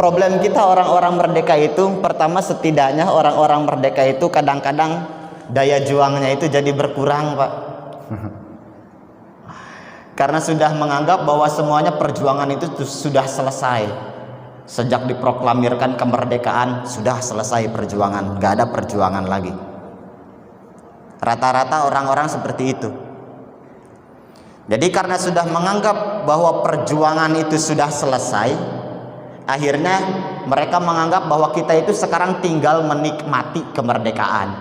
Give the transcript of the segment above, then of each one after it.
problem kita orang-orang merdeka itu, pertama setidaknya orang-orang merdeka itu kadang-kadang daya juangnya itu jadi berkurang, Pak. Karena sudah menganggap bahwa semuanya perjuangan itu sudah selesai. Sejak diproklamirkan kemerdekaan sudah selesai perjuangan, gak ada perjuangan lagi. Rata-rata orang-orang seperti itu. Jadi karena sudah menganggap bahwa perjuangan itu sudah selesai, akhirnya mereka menganggap bahwa kita itu sekarang tinggal menikmati kemerdekaan.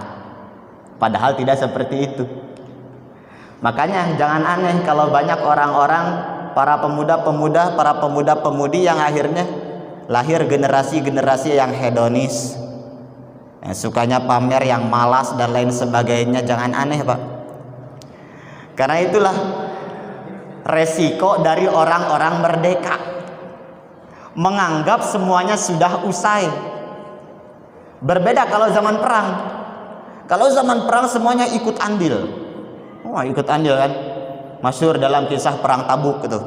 Padahal tidak seperti itu. Makanya jangan aneh kalau banyak orang-orang, para pemuda-pemuda, para pemuda-pemudi yang akhirnya lahir generasi-generasi yang hedonis, yang sukanya pamer, yang malas dan lain sebagainya. Jangan aneh, Pak. Karena itulah resiko dari orang-orang merdeka, menganggap semuanya sudah usai. Berbeda kalau zaman perang. Kalau zaman perang semuanya ikut andil. Wah, ikut andil kan. Masyhur dalam kisah perang Tabuk itu.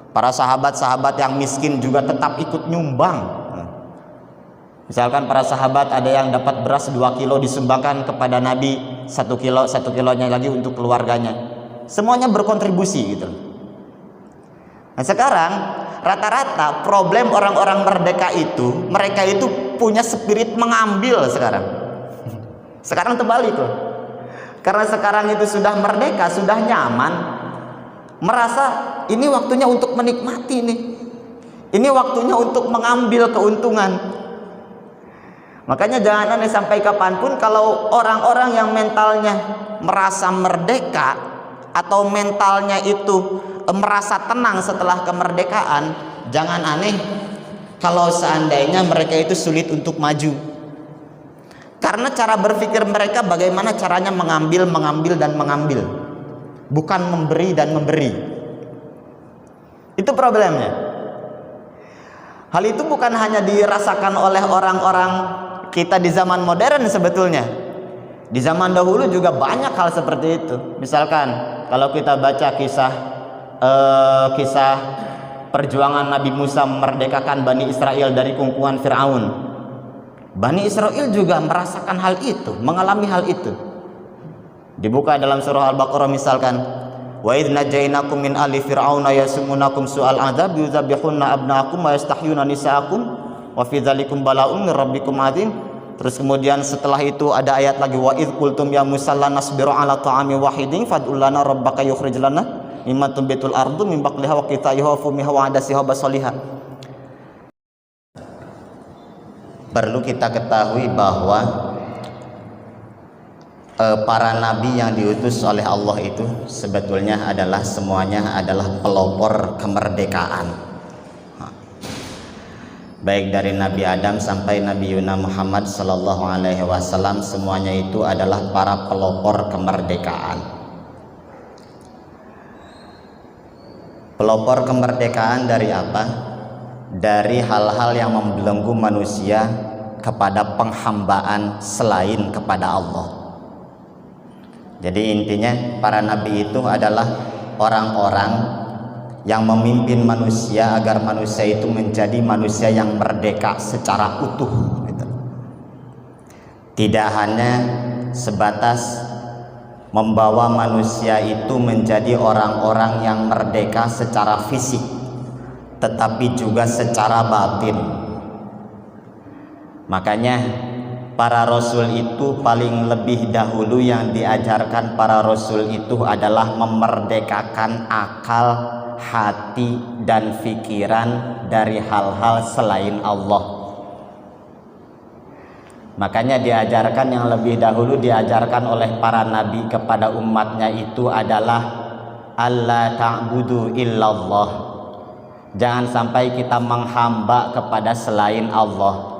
Para sahabat-sahabat yang miskin juga tetap ikut nyumbang. Misalkan para sahabat ada yang dapat beras 2 kilo disumbangkan kepada Nabi, 1 kilo, 1 kilonya lagi untuk keluarganya. Semuanya berkontribusi gitu. Nah sekarang rata-rata problem orang-orang merdeka itu, mereka itu punya spirit mengambil sekarang. Sekarang terbalik loh. Karena sekarang itu sudah merdeka, sudah nyaman, merasa ini waktunya untuk menikmati nih. Ini waktunya untuk mengambil keuntungan. Makanya jangan aneh, sampai kapanpun kalau orang-orang yang mentalnya merasa merdeka atau mentalnya itu merasa tenang setelah kemerdekaan, jangan aneh kalau seandainya mereka itu sulit untuk maju. Karena cara berpikir mereka bagaimana caranya mengambil, bukan memberi dan memberi. Itu problemnya. Hal itu bukan hanya dirasakan oleh orang-orang kita di zaman modern sebetulnya. Di zaman dahulu juga banyak hal seperti itu. Misalkan kalau kita baca kisah perjuangan Nabi Musa memerdekakan Bani Israel dari kungkungan Fir'aun. Bani Israel juga merasakan hal itu, mengalami hal itu. Dibuka dalam surah Al-Baqarah misalkan, wa idz najainakum min ali fir'auna yasumunakum su'al adzab yuzabbihuna abnaakum wa yastahyuna nisaakum wa fi dzalikum bala'un mir rabbikum adzim. Terus kemudian setelah itu ada ayat lagi, wa idz qultum ya Musa lan nasbiru ala ta'ami wahidin fad'u lana rabbaka yukhrij lana mimma tunbitul ardu min baqliha wa qithaiha wa fumiha wa adasiha basaliha. Perlu kita ketahui bahwa para nabi yang diutus oleh Allah itu sebetulnya adalah semuanya adalah pelopor kemerdekaan. Baik dari Nabi Adam sampai Nabi Yuna Muhammad Sallallahu Alaihi Wasallam, semuanya itu adalah para pelopor kemerdekaan. Pelopor kemerdekaan dari apa? Dari hal-hal yang membelenggu manusia kepada penghambaan selain kepada Allah. Jadi intinya para nabi itu adalah orang-orang yang memimpin manusia agar manusia itu menjadi manusia yang merdeka secara utuh gitu. Tidak hanya sebatas membawa manusia itu menjadi orang-orang yang merdeka secara fisik, tetapi juga secara batin. Makanya para rasul itu paling lebih dahulu yang diajarkan para rasul itu adalah memerdekakan akal, hati dan pikiran dari hal-hal selain Allah. Makanya diajarkan yang lebih dahulu diajarkan oleh para nabi kepada umatnya itu adalah alla ta'budu illallah. Jangan sampai kita menghamba kepada selain Allah.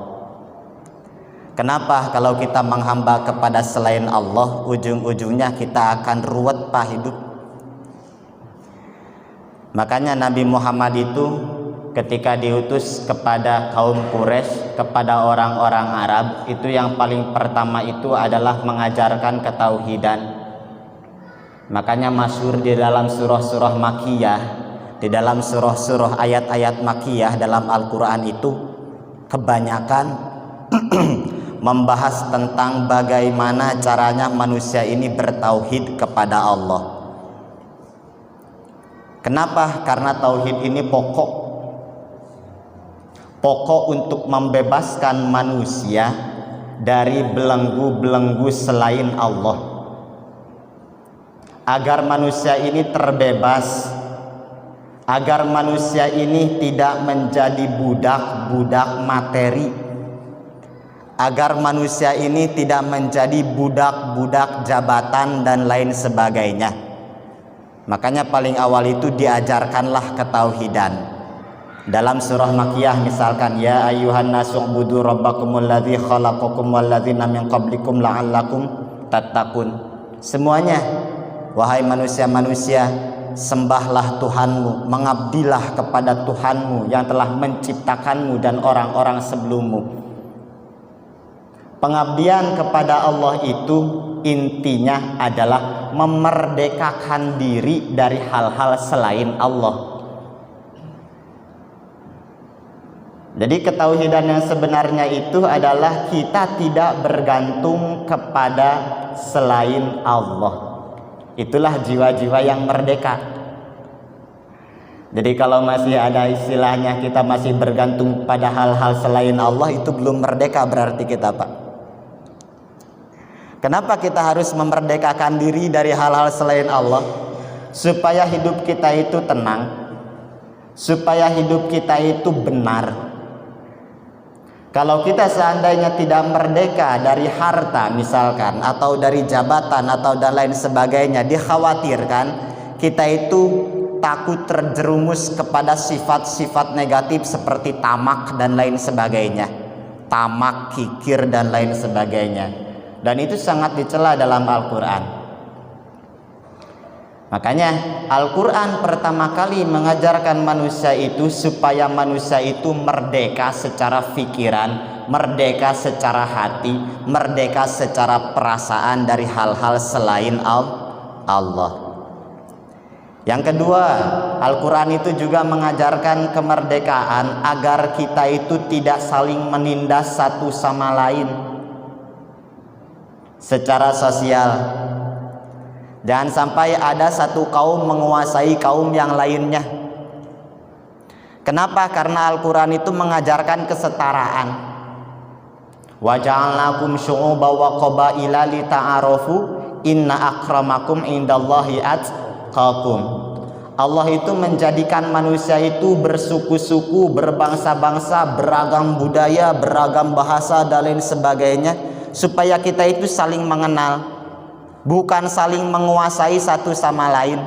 Kenapa? Kalau kita menghamba kepada selain Allah, ujung-ujungnya kita akan ruwet pak hidup. Makanya Nabi Muhammad itu ketika diutus kepada kaum Quraisy, kepada orang-orang Arab, itu yang paling pertama itu adalah mengajarkan ketauhidan. Makanya masyhur di dalam surah-surah Makkiyah, di dalam surah-surah ayat-ayat Makkiyah dalam Al-Quran itu kebanyakan membahas tentang bagaimana caranya manusia ini bertauhid kepada Allah. Kenapa? Karena tauhid ini pokok untuk membebaskan manusia dari belenggu-belenggu selain Allah, agar manusia ini terbebas, agar manusia ini tidak menjadi budak-budak materi, agar manusia ini tidak menjadi budak-budak jabatan dan lain sebagainya. Makanya paling awal itu diajarkanlah ketauhidan. Dalam surah Makkiyah misalkan, ya ayyuhan nasu ubudu rabbakumul ladzi khalaqakum wal ladzina min qablikum la'allakum tattaqun. Semuanya, wahai manusia-manusia, sembahlah Tuhanmu, mengabdilah kepada Tuhanmu yang telah menciptakanmu dan orang-orang sebelummu. Pengabdian kepada Allah itu intinya adalah memerdekakan diri dari hal-hal selain Allah. Jadi ketauhidan yang sebenarnya itu adalah kita tidak bergantung kepada selain Allah. Itulah jiwa-jiwa yang merdeka. Jadi kalau masih ada istilahnya kita masih bergantung pada hal-hal selain Allah, itu belum merdeka berarti kita, Pak. Kenapa kita harus memerdekakan diri dari hal-hal selain Allah? Supaya hidup kita itu tenang, supaya hidup kita itu benar. Kalau kita seandainya tidak merdeka dari harta misalkan, atau dari jabatan atau dan lain sebagainya, dikhawatirkan kita itu takut terjerumus kepada sifat-sifat negatif seperti tamak dan lain sebagainya, tamak, kikir dan lain sebagainya. Dan itu sangat dicela dalam Al-Quran. Makanya Al-Quran pertama kali mengajarkan manusia itu supaya manusia itu merdeka secara pikiran, merdeka secara hati, merdeka secara perasaan dari hal-hal selain Allah. Yang kedua, Al-Quran itu juga mengajarkan kemerdekaan agar kita itu tidak saling menindas satu sama lain secara sosial. Jangan sampai ada satu kaum menguasai kaum yang lainnya. Kenapa? Karena Al-Quran itu mengajarkan kesetaraan. Wa ja'alnakum syu'uban wa qabaila lita'arafu inna akramakum indallahi atqakum. Allah itu menjadikan manusia itu bersuku-suku, berbangsa-bangsa, beragam budaya, beragam bahasa dan lain sebagainya, supaya kita itu saling mengenal, bukan saling menguasai satu sama lain.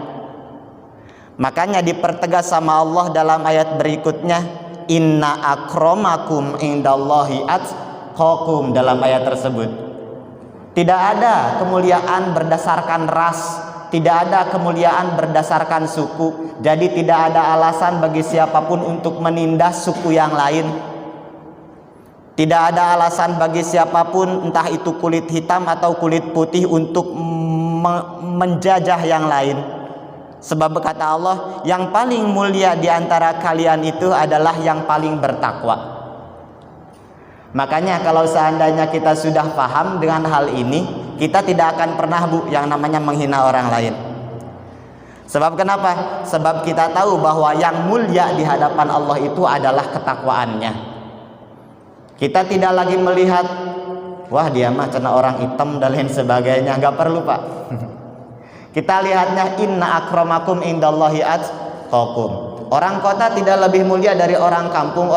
Makanya dipertegas sama Allah dalam ayat berikutnya, inna akramakum indallahi atqakum. Dalam ayat tersebut tidak ada kemuliaan berdasarkan ras, tidak ada kemuliaan berdasarkan suku. Jadi tidak ada alasan bagi siapapun untuk menindas suku yang lain. Tidak ada alasan bagi siapapun, entah itu kulit hitam atau kulit putih, untuk menjajah yang lain. Sebab kata Allah, yang paling mulia di antara kalian itu adalah yang paling bertakwa. Makanya kalau seandainya kita sudah paham dengan hal ini, kita tidak akan pernah yang namanya menghina orang lain. Sebab kenapa? Sebab kita tahu bahwa yang mulia di hadapan Allah itu adalah ketakwaannya. Kita tidak lagi melihat, wah dia mah cina orang hitam dan lain sebagainya. Gak perlu, Pak. Kita lihatnya, inna akramakum indallahi atqakum. Orang kota tidak lebih mulia dari orang kampung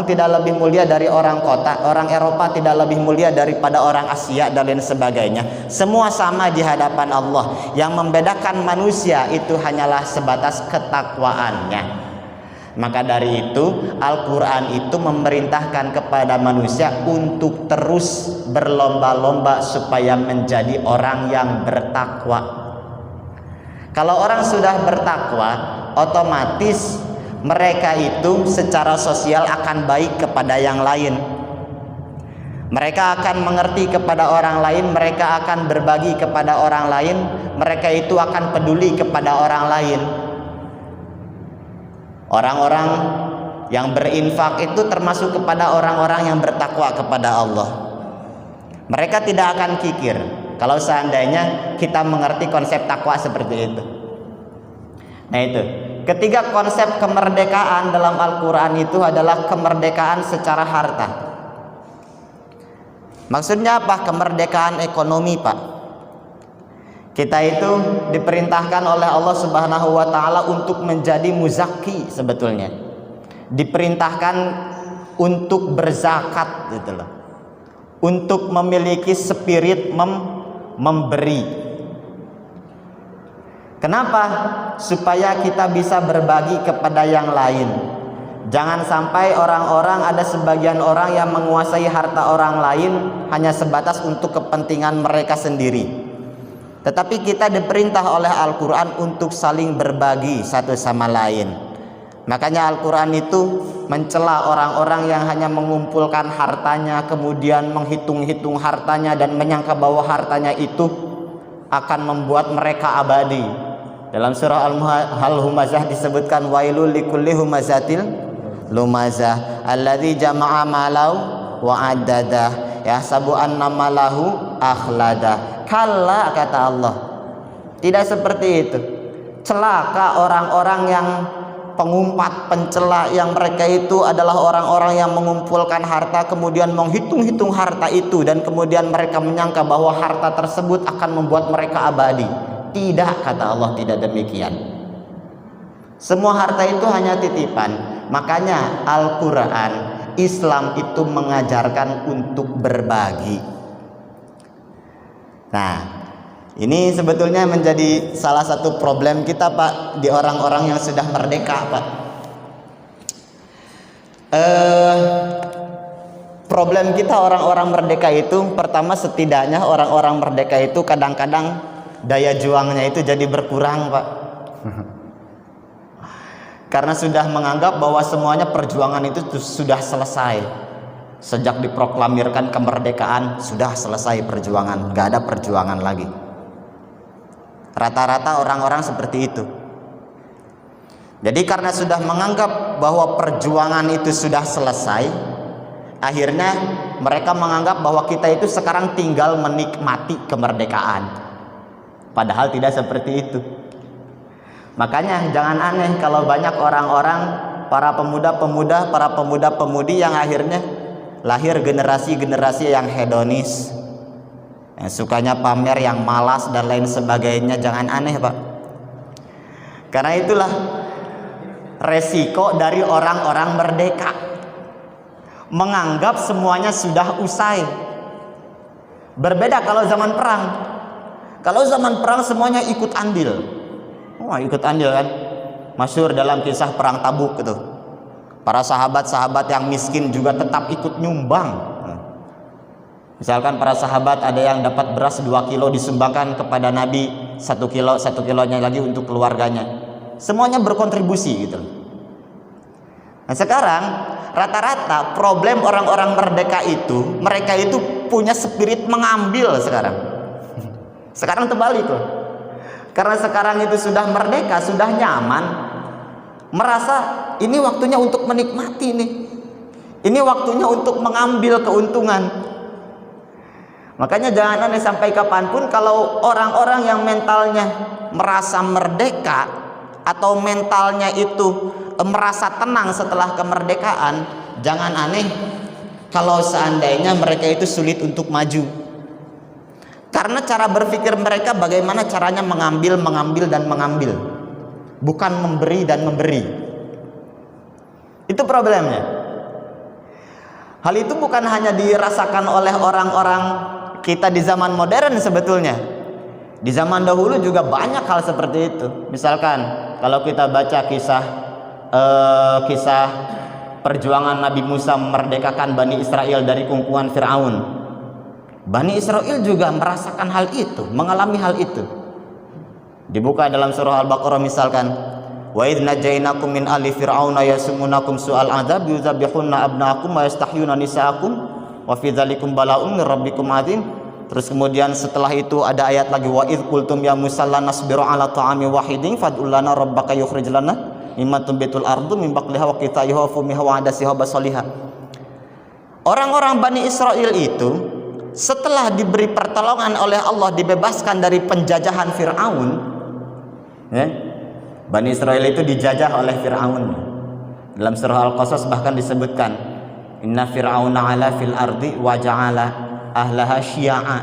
tidak lebih mulia dari orang kota, orang Eropa tidak lebih mulia daripada orang Asia dan lain sebagainya. Semua sama di hadapan Allah. Yang membedakan manusia itu hanyalah sebatas ketakwaannya. Maka dari itu Al-Quran itu memerintahkan kepada manusia untuk terus berlomba-lomba supaya menjadi orang yang bertakwa. Kalau orang sudah bertakwa, otomatis mereka itu secara sosial akan baik kepada yang lain. Mereka akan mengerti kepada orang lain, mereka akan berbagi kepada orang lain, mereka itu akan peduli kepada orang lain. Orang-orang yang berinfak itu termasuk kepada orang-orang yang bertakwa kepada Allah. Mereka tidak akan kikir kalau seandainya kita mengerti konsep takwa seperti itu. Nah itu, ketiga konsep kemerdekaan dalam Al-Quran itu adalah kemerdekaan secara harta. Maksudnya apa? Kemerdekaan ekonomi, Pak. Kita itu diperintahkan oleh Allah Subhanahu wa Ta'ala untuk menjadi muzaki sebetulnya. Diperintahkan untuk berzakat gitu loh. Untuk memiliki spirit memberi. Kenapa? Supaya kita bisa berbagi kepada yang lain. Jangan sampai orang-orang, ada sebagian orang yang menguasai harta orang lain hanya sebatas untuk kepentingan mereka sendiri. Tetapi kita diperintah oleh Al-Quran untuk saling berbagi satu sama lain. Makanya Al-Quran itu mencela orang-orang yang hanya mengumpulkan hartanya, kemudian menghitung-hitung hartanya dan menyangka bahwa hartanya itu akan membuat mereka abadi. Dalam surah Al-Humazah disebutkan wailul likulli humazatil lumazah alladzi jama'a malau wa addadah yahsabu anna malahu akhlada. Kalla, kata Allah, tidak seperti itu. Celaka orang-orang yang pengumpat, pencela, yang mereka itu adalah orang-orang yang mengumpulkan harta kemudian menghitung-hitung harta itu dan kemudian mereka menyangka bahwa harta tersebut akan membuat mereka abadi. Tidak, kata Allah, tidak demikian. Semua harta itu hanya titipan. Makanya Al-Quran, Islam itu mengajarkan untuk berbagi. Nah, ini sebetulnya menjadi salah satu problem kita, Pak, di orang-orang yang sudah merdeka, Pak. Problem kita orang-orang merdeka itu, pertama setidaknya orang-orang merdeka itu kadang-kadang daya juangnya itu jadi berkurang, Pak. Karena sudah menganggap bahwa semuanya perjuangan itu sudah selesai. Sejak diproklamirkan kemerdekaan sudah selesai perjuangan, gak ada perjuangan lagi. Rata-rata orang-orang seperti itu. Jadi karena sudah menganggap bahwa perjuangan itu sudah selesai, akhirnya mereka menganggap bahwa kita itu sekarang tinggal menikmati kemerdekaan. Padahal tidak seperti itu. Makanya jangan aneh kalau banyak orang-orang, para pemuda-pemuda, para pemuda-pemudi yang akhirnya lahir generasi-generasi yang hedonis, yang sukanya pamer, yang malas dan lain sebagainya. Jangan aneh, Pak. Karena itulah resiko dari orang-orang merdeka, menganggap semuanya sudah usai. Berbeda kalau zaman perang. Kalau zaman perang semuanya ikut andil. Wah, ikut andil kan, masyhur dalam kisah perang Tabuk itu. Para sahabat-sahabat yang miskin juga tetap ikut nyumbang. Misalkan para sahabat ada yang dapat beras 2 kilo disumbangkan kepada Nabi, 1 kilo, 1 kilonya lagi untuk keluarganya. Semuanya berkontribusi gitu. Nah sekarang rata-rata problem orang-orang merdeka itu, mereka itu punya spirit mengambil sekarang. Sekarang terbalik loh. Karena sekarang itu sudah merdeka, sudah nyaman, merasa ini waktunya untuk menikmati nih. Ini waktunya untuk mengambil keuntungan. Makanya jangan aneh sampai kapanpun kalau orang-orang yang mentalnya merasa merdeka atau mentalnya itu merasa tenang setelah kemerdekaan, jangan aneh kalau seandainya mereka itu sulit untuk maju. Karena cara berpikir mereka bagaimana caranya mengambil dan mengambil, bukan memberi dan memberi. Itu problemnya. Hal itu bukan hanya dirasakan oleh orang-orang kita di zaman modern sebetulnya. Di zaman dahulu juga banyak hal seperti itu. Misalkan kalau kita baca kisah perjuangan Nabi Musa memerdekakan Bani Israel dari kungkungan Fir'aun. Bani Israel juga merasakan hal itu, mengalami hal itu. Dibuka dalam surah Al-Baqarah misalkan, wa idz najainakum min ali fir'auna yasumunakum su'al adzab yuzabbihuna abnaakum wa yastahyuna nisaakum wa fi dzalikum bala'un mir rabbikum adzim. Terus kemudian setelah itu ada ayat lagi, wa idz qultum ya Musa lan nasbiru ala ta'ami wahidin fad'u lana rabbaka yukhrij lana mimma tumbitul ardu min baqliha wa qithaiha wa fumiha wa adasiha basaliha. Orang-orang Bani Israel itu setelah diberi pertolongan oleh Allah, dibebaskan dari penjajahan Fir'aun, ya, Bani Israel itu dijajah oleh Fir'aun. Dalam surah Al-Qasas bahkan disebutkan, inna fir'auna ala fil ardi wa ja'ala ahlaha syia'a.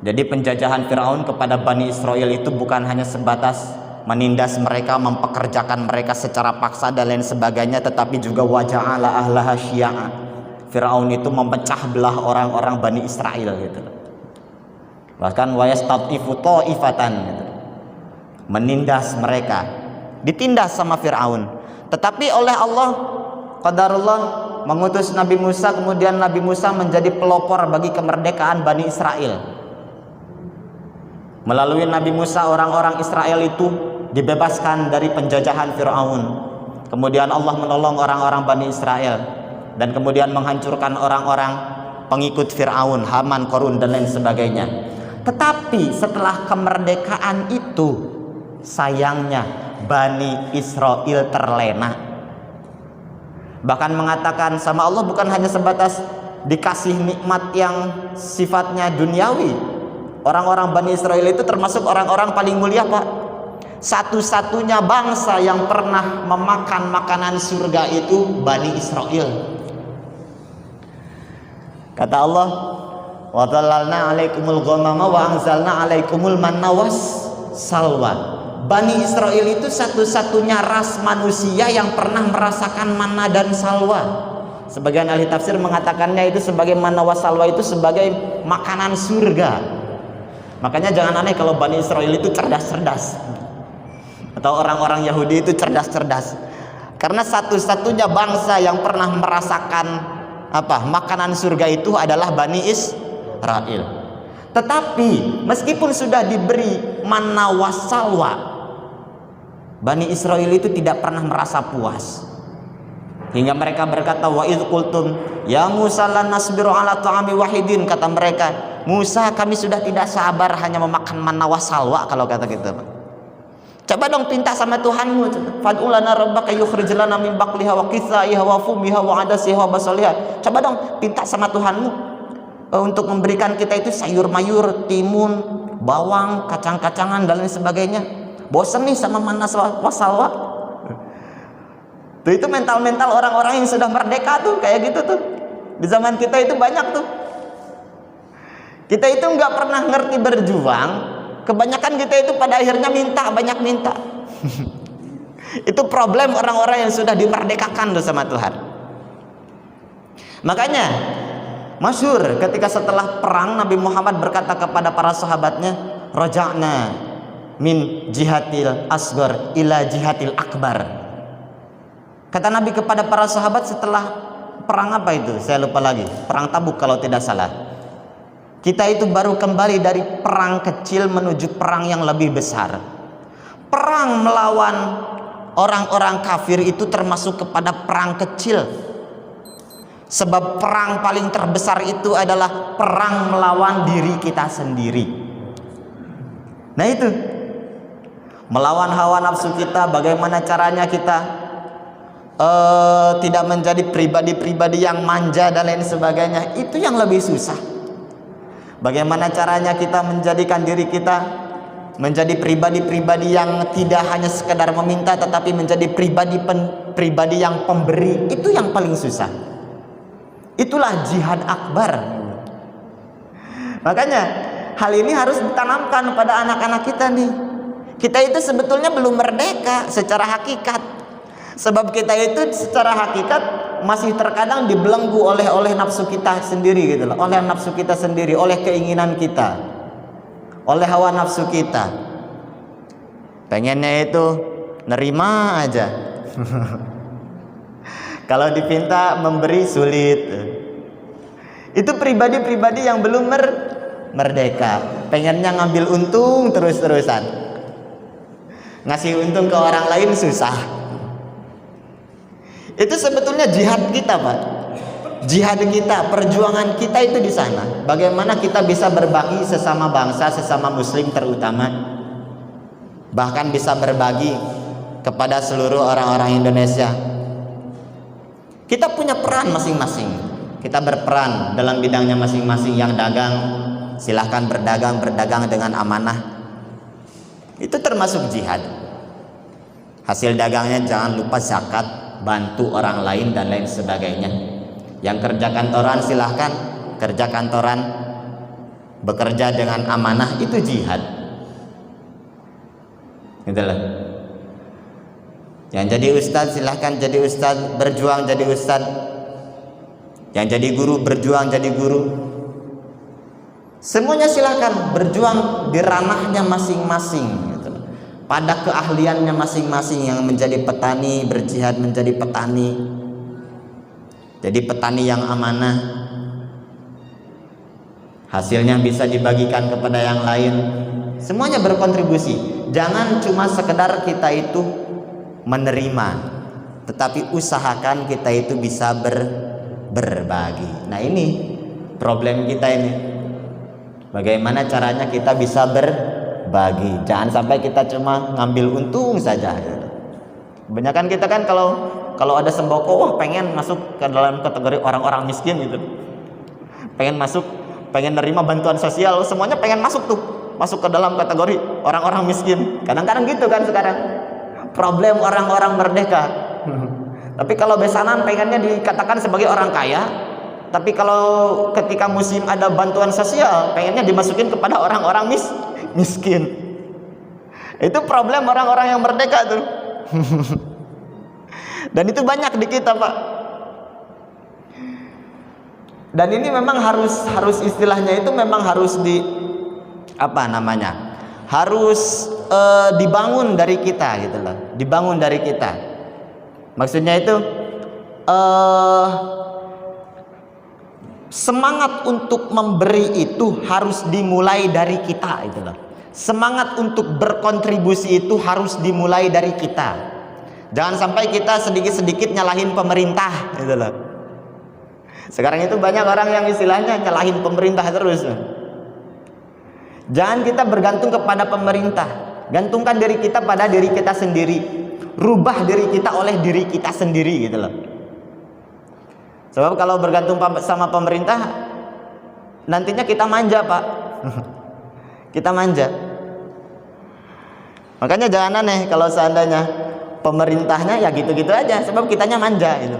Jadi penjajahan Fir'aun kepada Bani Israel itu bukan hanya sebatas menindas mereka, mempekerjakan mereka secara paksa dan lain sebagainya, tetapi juga wa ja'ala ahlaha syia'a. Fir'aun itu memecah belah orang-orang Bani Israel gitu. Bahkan wa yastatifu ta'ifatan gitu. Menindas mereka, ditindas sama Fir'aun. Tetapi oleh Allah, qadarullah, mengutus Nabi Musa, kemudian Nabi Musa menjadi pelopor bagi kemerdekaan Bani Israel. Melalui Nabi Musa, orang-orang Israel itu dibebaskan dari penjajahan Fir'aun. Kemudian Allah menolong orang-orang Bani Israel, dan kemudian menghancurkan orang-orang pengikut Fir'aun, Haman, Korun, dan lain sebagainya. Tetapi setelah kemerdekaan itu, sayangnya Bani Israel terlena. Bahkan mengatakan sama Allah, bukan hanya sebatas dikasih nikmat yang sifatnya duniawi. Orang-orang Bani Israel itu termasuk orang-orang paling mulia, Pak. Satu-satunya bangsa yang pernah memakan makanan surga itu Bani Israel. Kata Allah, wa dhallalna 'alaikumul ghamama wa anzalna 'alaikumul manna was salwa. Bani Israel itu satu-satunya ras manusia yang pernah merasakan manna dan salwa. Sebagian ahli tafsir mengatakannya itu sebagai manna was salwa itu sebagai makanan surga. Makanya jangan aneh kalau Bani Israel itu cerdas-cerdas, atau orang-orang Yahudi itu cerdas-cerdas, karena satu-satunya bangsa yang pernah merasakan makanan surga itu adalah Bani Israel. Tetapi meskipun sudah diberi manna wassalwa, Bani Israel itu tidak pernah merasa puas, hingga mereka berkata, wa idh qultum ya Musa lan nasbiru ala ta'ami wahidin. Kata mereka, Musa, kami sudah tidak sabar hanya memakan manna wassalwa. Kalau kata gitu, coba dong pinta sama Tuhanmu, fad'u lana rabbaka yukhrij lana min baqliha wa qithaiha wa fumiha wa adasiha wa basaliha. Coba dong pinta sama Tuhanmu untuk memberikan kita itu sayur mayur, timun, bawang, kacang-kacangan dan lain sebagainya. Bosan nih sama manna wassalwa. Tuh, itu mental-mental orang-orang yang sudah merdeka tuh, kayak gitu tuh. Di zaman kita itu banyak tuh. Kita itu nggak pernah ngerti berjuang. Kebanyakan kita itu pada akhirnya minta, banyak minta. Itu problem orang-orang yang sudah dimerdekakan tuh sama Tuhan. Makanya masyhur ketika setelah perang Nabi Muhammad berkata kepada para sahabatnya, raja'na min jihatil asghar ila jihatil akbar. Kata Nabi kepada para sahabat setelah perang apa itu? Saya lupa lagi. Perang Tabuk kalau tidak salah. Kita itu baru kembali dari perang kecil menuju perang yang lebih besar. Perang melawan orang-orang kafir itu termasuk kepada perang kecil. Sebab perang paling terbesar itu adalah perang melawan diri kita sendiri. Nah itu, melawan hawa nafsu kita. Bagaimana caranya kita tidak menjadi pribadi-pribadi yang manja dan lain sebagainya. Itu yang lebih susah. Bagaimana caranya kita menjadikan diri kita menjadi pribadi-pribadi yang tidak hanya sekedar meminta, tetapi menjadi pribadi yang pemberi. Itu yang paling susah. Itulah jihad akbar. Makanya hal ini harus ditanamkan pada anak-anak kita nih. Kita itu sebetulnya belum merdeka secara hakikat. Sebab kita itu secara hakikat masih terkadang dibelenggu oleh nafsu kita sendiri gitu loh, oleh nafsu kita sendiri, oleh keinginan kita, oleh hawa nafsu kita. Pengennya itu nerima aja. Kalau dipinta memberi sulit. Itu pribadi-pribadi yang belum merdeka. Pengennya ngambil untung terus-terusan. Ngasih untung ke orang lain susah. Itu sebetulnya jihad kita, Pak. Jihad kita, perjuangan kita itu di sana. Bagaimana kita bisa berbagi sesama bangsa, sesama muslim terutama. Bahkan bisa berbagi kepada seluruh orang-orang Indonesia. Kita punya peran masing-masing. Kita berperan dalam bidangnya masing-masing. Yang dagang, silahkan berdagang dengan amanah. Itu termasuk jihad. Hasil dagangnya jangan lupa zakat, bantu orang lain dan lain sebagainya. Yang kerja kantoran silahkan kerja kantoran, bekerja dengan amanah, itu jihad. Itulah. Yang jadi ustadz silahkan jadi ustadz, berjuang jadi ustadz. Yang jadi guru berjuang jadi guru. Semuanya silahkan berjuang di ranahnya masing-masing, gitu. Pada keahliannya masing-masing. Yang menjadi petani berjihad menjadi petani, jadi petani yang amanah. Hasilnya bisa dibagikan kepada yang lain. Semuanya berkontribusi. Jangan cuma sekedar kita itu menerima, tetapi usahakan kita itu bisa berbagi. Nah, ini problem kita ini. Bagaimana caranya kita bisa berbagi? Jangan sampai kita cuma ngambil untung saja. Kebanyakan kita kan kalau ada sembako, wah pengen masuk ke dalam kategori orang-orang miskin gitu. Pengen nerima bantuan sosial, semuanya pengen masuk ke dalam kategori orang-orang miskin. Kadang-kadang gitu kan sekarang. Problem orang-orang merdeka. Tapi kalau besanan pengennya dikatakan sebagai orang kaya, tapi kalau ketika musim ada bantuan sosial, pengennya dimasukin kepada orang-orang miskin. Itu problem orang-orang yang merdeka tuh. Dan itu banyak di kita, Pak. Dan ini memang harus istilahnya itu memang harus harus dibangun dari kita gitu loh. Dibangun dari kita. Maksudnya itu semangat untuk memberi itu harus dimulai dari kita gitu loh. Semangat untuk berkontribusi itu harus dimulai dari kita. Jangan sampai kita sedikit-sedikit nyalahin pemerintah gitu loh. Sekarang itu banyak orang yang istilahnya nyalahin pemerintah terus. Jangan kita bergantung kepada pemerintah. Gantungkan diri kita pada diri kita sendiri. Rubah diri kita oleh diri kita sendiri gitu loh. Sebab kalau bergantung sama pemerintah, nantinya kita manja, Pak. Kita manja. Makanya jangan aneh kalau seandainya pemerintahnya ya gitu-gitu aja, sebab kitanya manja gitu.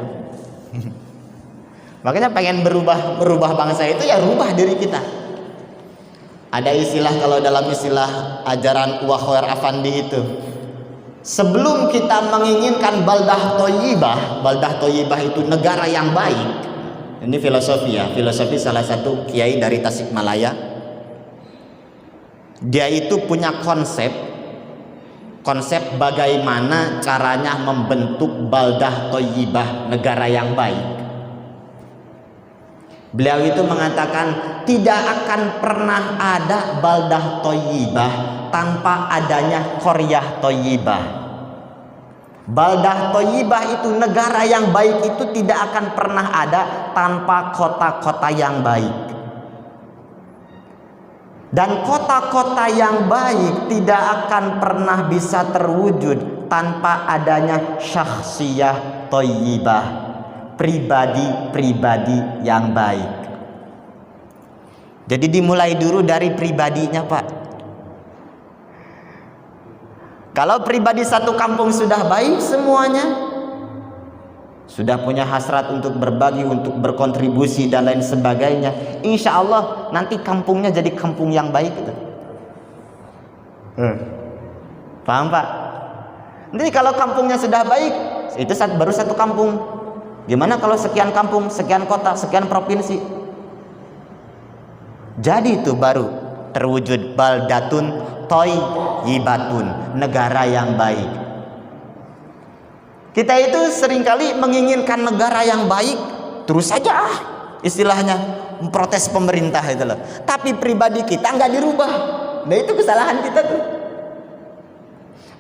Makanya pengen merubah bangsa itu ya rubah diri kita. Ada istilah kalau dalam istilah ajaran Uwah Khair Afandi itu, sebelum kita menginginkan baldah toyibah itu negara yang baik. Ini filosofi salah satu kiai dari Tasikmalaya. Dia itu punya konsep bagaimana caranya membentuk baldah toyibah, negara yang baik. Beliau itu mengatakan tidak akan pernah ada baldah toyibah tanpa adanya qaryah toyibah. Baldah toyibah itu, negara yang baik itu tidak akan pernah ada tanpa kota-kota yang baik. Dan kota-kota yang baik tidak akan pernah bisa terwujud tanpa adanya syakhsiyah toyibah, pribadi-pribadi yang baik. Jadi dimulai dulu dari pribadinya, Pak. Kalau pribadi satu kampung sudah baik semuanya, sudah punya hasrat untuk berbagi, untuk berkontribusi dan lain sebagainya, insya Allah nanti kampungnya jadi kampung yang baik gitu. Paham, Pak? Nanti kalau kampungnya sudah baik, itu baru satu kampung. Gimana kalau sekian kampung, sekian kota, sekian provinsi? Jadi itu baru terwujud baldatun thayyibatun, negara yang baik. Kita itu seringkali menginginkan negara yang baik, terus saja istilahnya memprotes pemerintah itu loh. Tapi pribadi kita nggak dirubah. Nah itu kesalahan kita tuh.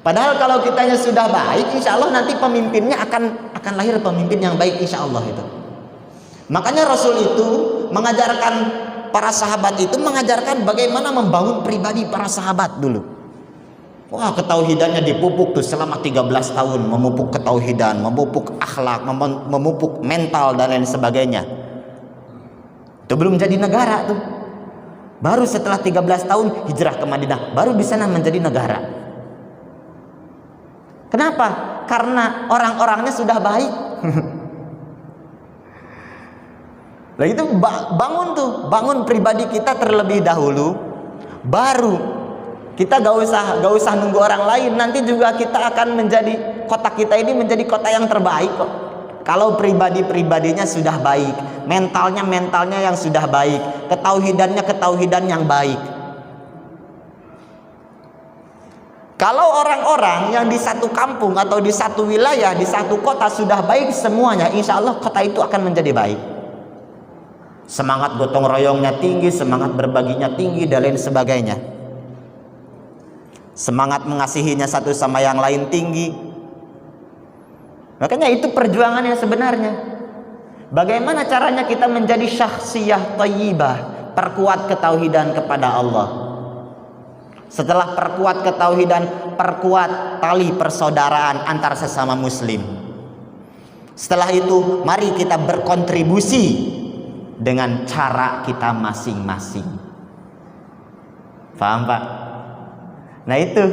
Padahal kalau kitanya sudah baik, insya Allah nanti pemimpinnya akan lahir pemimpin yang baik, insya Allah itu. Makanya Rasul itu mengajarkan para sahabat itu mengajarkan bagaimana membangun pribadi para sahabat dulu. Wah, ketauhidannya dipupuk tuh selama 13 tahun, memupuk ketauhidan, memupuk akhlak, memupuk mental dan lain sebagainya. Itu belum jadi negara tuh. Baru setelah 13 tahun hijrah ke Madinah, baru di sana menjadi negara. Kenapa? Karena orang-orangnya sudah baik. Nah itu bangun pribadi kita terlebih dahulu, baru kita gak usah nunggu orang lain. Nanti juga kita akan menjadi, kota kita ini menjadi kota yang terbaik kok. Kalau pribadinya sudah baik, mentalnya yang sudah baik, ketauhidan yang baik. Kalau orang-orang yang di satu kampung atau di satu wilayah, di satu kota sudah baik semuanya, insya Allah kota itu akan menjadi baik. Semangat gotong royongnya tinggi, semangat berbaginya tinggi dan lain sebagainya. Semangat mengasihinya satu sama yang lain tinggi. Makanya itu perjuangan yang sebenarnya. Bagaimana caranya kita menjadi syakhsiyah thayyibah, perkuat ketauhidan kepada Allah. Setelah perkuat ketauhidan, perkuat tali persaudaraan antar sesama muslim. Setelah itu mari kita berkontribusi dengan cara kita masing-masing. Paham Pak? Nah itu.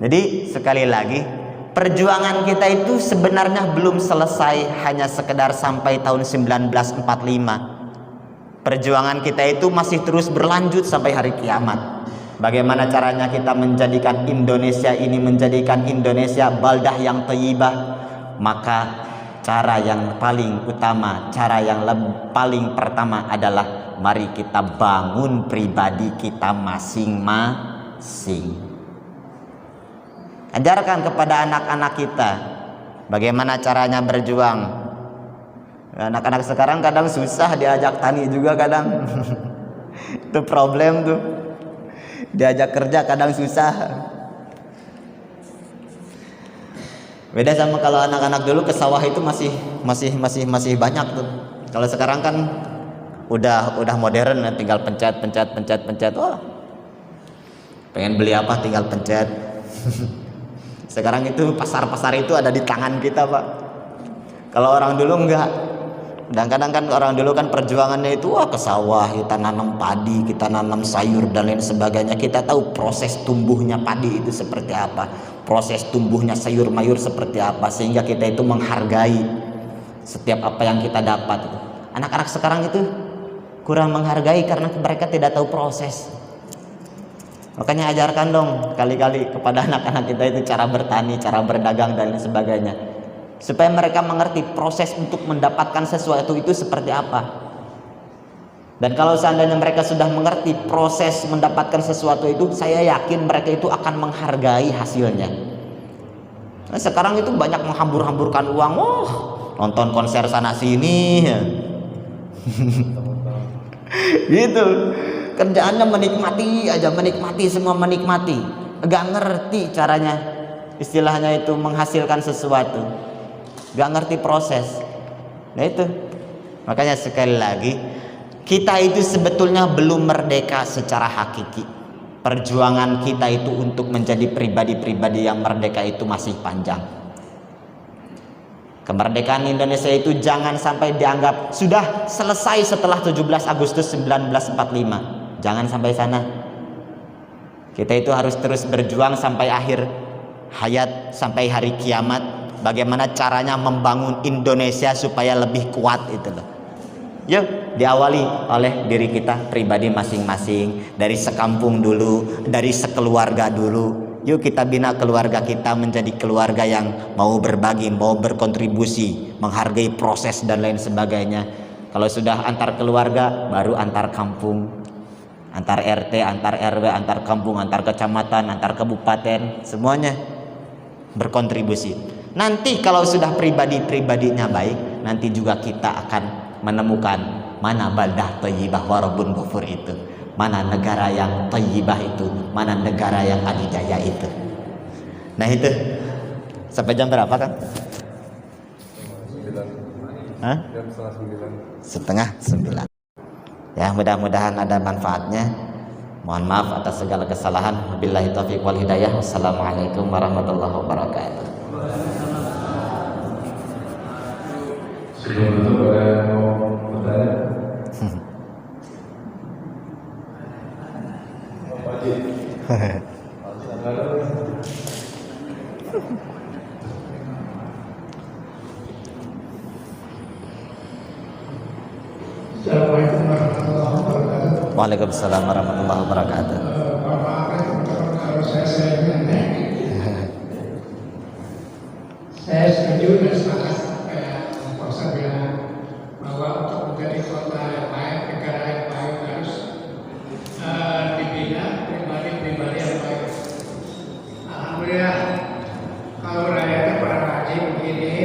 Jadi sekali lagi, perjuangan kita itu sebenarnya belum selesai hanya sekedar sampai tahun 1945. Perjuangan kita itu masih terus berlanjut sampai hari kiamat. Bagaimana caranya kita menjadikan Indonesia ini menjadikan Indonesia baldah yang thayyibah? Maka cara yang paling utama, cara yang paling pertama adalah mari kita bangun pribadi kita masing-masing. Ajarkan kepada anak-anak kita bagaimana caranya berjuang. Anak-anak sekarang kadang susah diajak tani juga kadang. Itu problem tuh. Diajak kerja kadang susah. Beda sama kalau anak-anak dulu ke sawah itu masih banyak tuh. Kalau sekarang kan udah modern, tinggal pencet. Wah, pengen beli apa tinggal pencet. Sekarang itu pasar itu ada di tangan kita Pak. Kalau orang dulu enggak. Dan kadang kan orang dulu kan perjuangannya itu ke sawah, kita nanam padi, kita nanam sayur dan lain sebagainya. Kita tahu proses tumbuhnya padi itu seperti apa, proses tumbuhnya sayur mayur seperti apa, sehingga kita itu menghargai setiap apa yang kita dapat. Anak-anak sekarang itu kurang menghargai karena mereka tidak tahu proses. Makanya ajarkan dong kali-kali kepada anak-anak kita itu cara bertani, cara berdagang dan lain sebagainya, supaya mereka mengerti proses untuk mendapatkan sesuatu itu seperti apa. Dan kalau seandainya mereka sudah mengerti proses mendapatkan sesuatu itu, saya yakin mereka itu akan menghargai hasilnya. Nah, sekarang itu banyak menghambur-hamburkan uang, nonton konser sana sini gitu. Kerjaannya menikmati aja, semua menikmati, gak ngerti caranya, istilahnya itu menghasilkan sesuatu, gak ngerti proses. Nah itu, makanya sekali lagi, kita itu sebetulnya belum merdeka secara hakiki. Perjuangan kita itu untuk menjadi pribadi-pribadi yang merdeka itu masih panjang. Kemerdekaan Indonesia itu jangan sampai dianggap sudah selesai setelah 17 Agustus 1945. Jangan sampai sana. Kita itu harus terus berjuang sampai akhir hayat, sampai hari kiamat. Bagaimana caranya membangun Indonesia supaya lebih kuat itu loh. Yuk diawali oleh diri kita pribadi masing-masing, dari sekampung dulu, dari sekeluarga dulu. Yuk kita bina keluarga kita menjadi keluarga yang mau berbagi, mau berkontribusi, menghargai proses dan lain sebagainya. Kalau sudah antar keluarga, baru antar kampung, antar RT, antar RW, antar kampung, antar kecamatan, antar kabupaten, semuanya berkontribusi. Nanti kalau sudah pribadinya baik, nanti juga kita akan menemukan mana baldah thayyibah wa rabbun ghafur itu, mana negara yang thayyibah itu, mana negara yang adidaya itu. Nah itu sampai jam berapa kan? 9. Hah? Jam setengah 9. Ya mudah-mudahan ada manfaatnya. Mohon maaf atas segala kesalahan. Wabillahi taufiq wal hidayah. Wassalamualaikum warahmatullahi wabarakatuh. Sebelum itu ada yang mau bertanya? Pak Haji. Assalamualaikum warahmatullahi wabarakatuh. Waalaikumsalam warahmatullahi wabarakatuh. Kalau saya saya setuju dan sepakat Pak Ustaz bilang bahwa untuk menjadi kota yang baik, negara yang baik harus dibina pribadi-pribadi yang baik. Alhamdulillah kalau rakyatnya pada ngaji begini,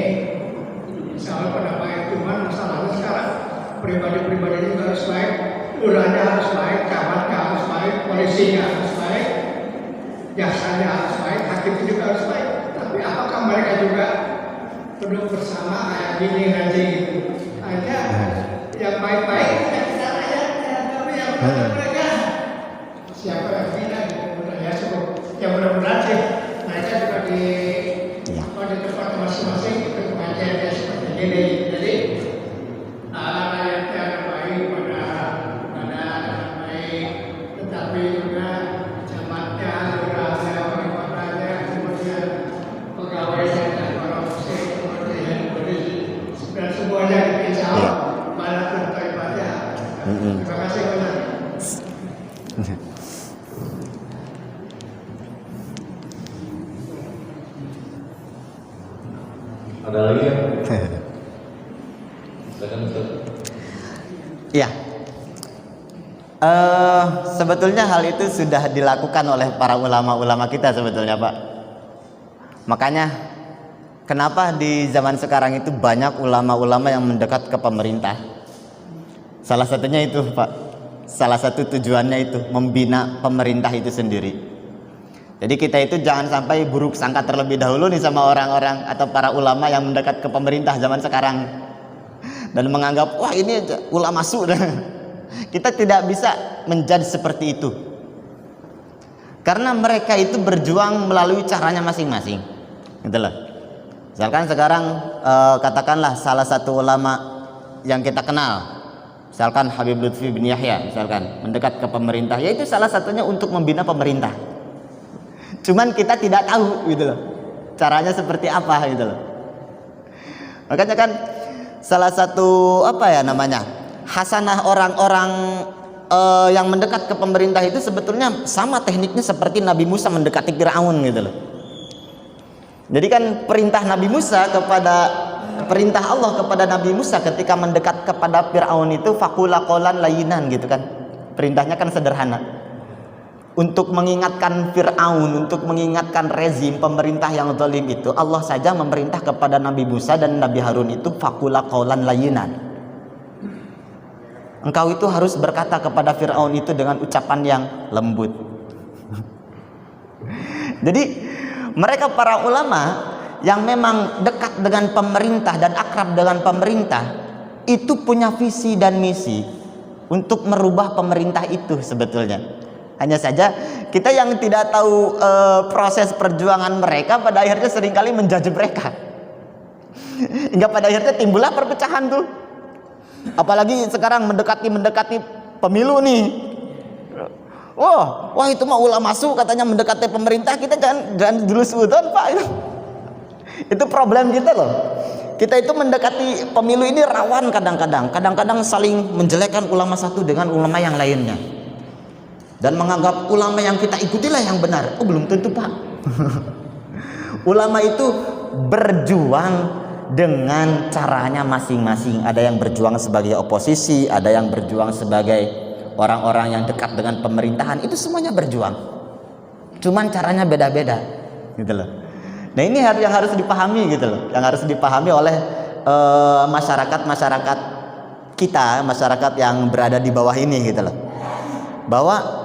insya Allah pada baik. Cuman masalahnya sekarang pribadi-pribadi itu harus baik, lurahnya harus baik, camatnya harus baik, polisinya harus baik, jaksanya harus baik, hakim juga harus baik. Tapi apakah mereka juga duduk bersama kayak gini ngaji gitu? Hanya yang baik-baik kita rakyat, tapi yang mereka siapa yang bina gitu? Ya cukup, ya mudah-mudahan sih mereka juga di tempat masing-masing itu pengajiannya seperti ini. Jadi rakyatnya baik pada baik, tetapi juga camatnya, lurahnya, wali kotanya, kemudian pegawainya dan para musik, kemudian polisi dan semuanya insya Allah malah terbaik. Terima kasih banyak. Ada lagi ya? Silakan Ustaz. Iya. Sebetulnya hal itu sudah dilakukan oleh para ulama-ulama kita sebetulnya, Pak. Makanya kenapa di zaman sekarang itu banyak ulama-ulama yang mendekat ke pemerintah. Salah satunya itu, Pak. Salah satu tujuannya itu membina pemerintah itu sendiri. Jadi kita itu jangan sampai buruk sangka terlebih dahulu nih sama orang-orang atau para ulama yang mendekat ke pemerintah zaman sekarang dan menganggap wah ini ulama sudah. Kita tidak bisa menjadi seperti itu. Karena mereka itu berjuang melalui caranya masing-masing. Gitu loh. Misalkan sekarang katakanlah salah satu ulama yang kita kenal, misalkan Habib Lutfi bin Yahya, misalkan mendekat ke pemerintah, yaitu salah satunya untuk membina pemerintah. Cuman kita tidak tahu gitu loh, caranya seperti apa gitu loh. Makanya kan salah satu hasanah orang-orang yang mendekat ke pemerintah itu sebetulnya sama tekniknya seperti Nabi Musa mendekati Firaun gitu loh. Jadi kan perintah Allah kepada Nabi Musa ketika mendekat kepada Firaun itu faqula qawlan layyinan gitu kan. Perintahnya kan sederhana. Untuk mengingatkan Fir'aun, untuk mengingatkan rezim pemerintah yang zalim itu, Allah saja memerintah kepada Nabi Musa dan Nabi Harun itu faqula qawlan layyinan. Engkau itu harus berkata kepada Fir'aun itu dengan ucapan yang lembut. Jadi mereka para ulama yang memang dekat dengan pemerintah dan akrab dengan pemerintah itu punya visi dan misi untuk merubah pemerintah itu sebetulnya. Hanya saja kita yang tidak tahu proses perjuangan mereka pada akhirnya seringkali menjudge mereka. Hingga pada akhirnya timbullah perpecahan tuh. Apalagi sekarang mendekati pemilu nih. Wah itu mah ulama masuk katanya mendekati pemerintah, kita jangan dulu suudon Pak. Itu problem kita loh. Kita itu mendekati pemilu ini rawan kadang-kadang saling menjelekkan ulama satu dengan ulama yang lainnya. Dan menganggap ulama yang kita ikutilah yang benar. Oh belum tentu Pak. Ulama itu berjuang dengan caranya masing-masing. Ada yang berjuang sebagai oposisi, ada yang berjuang sebagai orang-orang yang dekat dengan pemerintahan. Itu semuanya berjuang. Cuman caranya beda-beda, gitu loh. Nah ini yang harus dipahami gitu loh. Yang harus dipahami oleh masyarakat kita, masyarakat yang berada di bawah ini gitu loh. Bahwa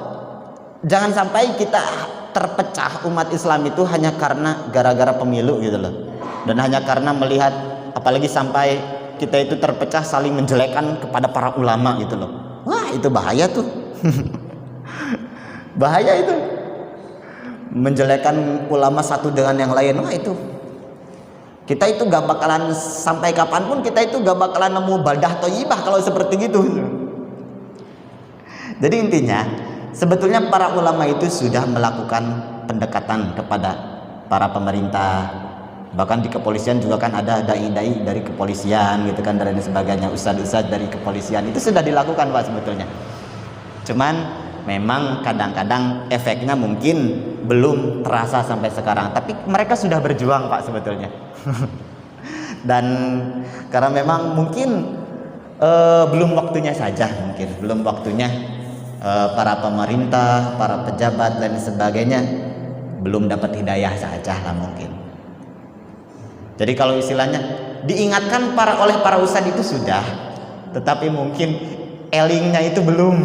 jangan sampai kita terpecah umat Islam itu hanya karena gara-gara pemilu gitu loh. Dan hanya karena melihat, apalagi sampai kita itu terpecah saling menjelekkan kepada para ulama gitu loh. Wah itu bahaya tuh. Bahaya itu. Menjelekkan ulama satu dengan yang lain, wah itu. Kita itu gak bakalan sampai kapanpun kita itu gak bakalan nemu baldah thayyibah kalau seperti gitu. Jadi intinya sebetulnya para ulama itu sudah melakukan pendekatan kepada para pemerintah. Bahkan di kepolisian juga kan ada dai-dai dari kepolisian gitu kan, dan sebagainya, ustadz-ustadz dari kepolisian, itu sudah dilakukan Pak sebetulnya. Cuman memang kadang-kadang efeknya mungkin belum terasa sampai sekarang, tapi mereka sudah berjuang Pak sebetulnya. Dan karena memang mungkin belum waktunya saja, mungkin belum waktunya para pemerintah, para pejabat dan sebagainya belum dapat hidayah saja lah mungkin. Jadi kalau istilahnya diingatkan oleh para ustadz itu sudah, tetapi mungkin elingnya itu belum.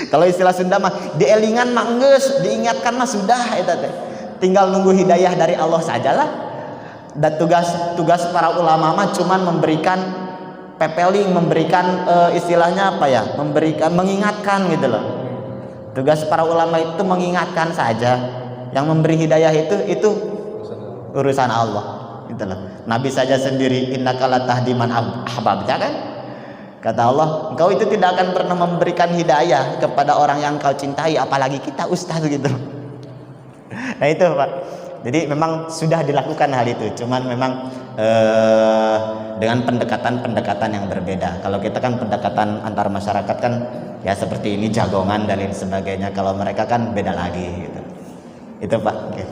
Kalau istilah Sunda mah dielingan mah enggeus, diingatkan mah sudah eta teh. Tinggal nunggu hidayah dari Allah sajalah. Dan tugas para ulama mah cuman memberikan pepeling, memberikan istilahnya apa ya? Mengingatkan gitu loh. Tugas para ulama itu mengingatkan saja. Yang memberi hidayah itu urusan Allah gitu loh. Nabi saja sendiri innaka latahdi man ahbabta kan? Kata Allah, engkau itu tidak akan pernah memberikan hidayah kepada orang yang kau cintai, apalagi kita ustaz gitu. Nah itu Pak. Jadi memang sudah dilakukan hal itu, cuman memang dengan pendekatan-pendekatan yang berbeda. Kalau kita kan pendekatan antar masyarakat kan ya seperti ini jagongan dan lain sebagainya. Kalau mereka kan beda lagi gitu. Itu Pak. Okay.